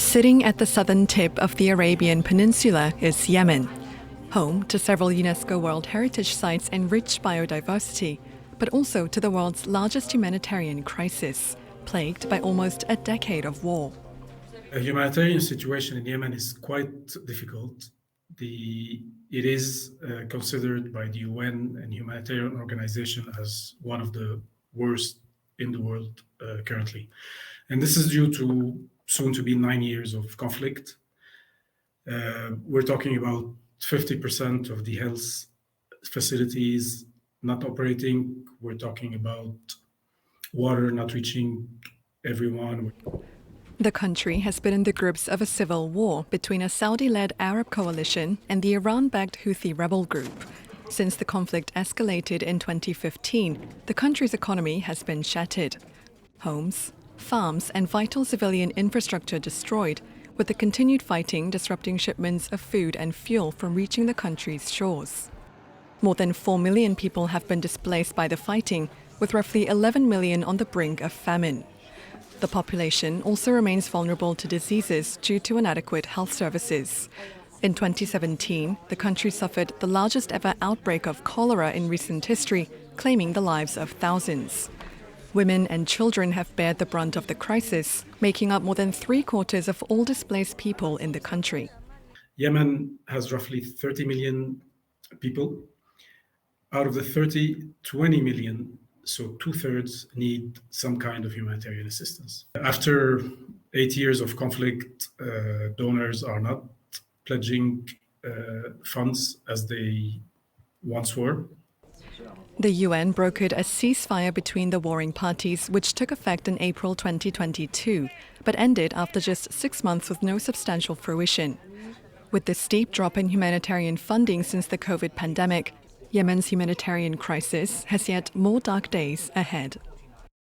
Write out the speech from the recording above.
Sitting at the southern tip of the Arabian Peninsula is Yemen, home to several UNESCO World Heritage Sites and rich biodiversity, but also to the world's largest humanitarian crisis, plagued by almost a decade of war. The humanitarian situation in Yemen is quite difficult. It is considered by the UN and humanitarian organization as one of the worst in the world currently. And this is due to soon to be 9 years of conflict. We're talking about 50% of the health facilities not operating. We're talking about water not reaching everyone. The country has been in the grips of a civil war between a Saudi-led Arab coalition and the Iran-backed Houthi rebel group. Since the conflict escalated in 2015, the country's economy has been shattered. Homes, farms, and vital civilian infrastructure destroyed, with the continued fighting disrupting shipments of food and fuel from reaching the country's shores. More than 4 million people have been displaced by the fighting, with roughly 11 million on the brink of famine. The population also remains vulnerable to diseases due to inadequate health services. In 2017, the country suffered the largest ever outbreak of cholera in recent history, claiming the lives of thousands. Women and children have bared the brunt of the crisis, making up more than 3/4 of all displaced people in the country. Yemen has roughly 30 million people. Out of the 30, 20 million, so 2/3, need some kind of humanitarian assistance. After 8 years of conflict, donors are not pledging funds as they once were. The UN brokered a ceasefire between the warring parties, which took effect in April 2022, but ended after just 6 months with no substantial fruition. With the steep drop in humanitarian funding since the COVID pandemic, Yemen's humanitarian crisis has yet more dark days ahead.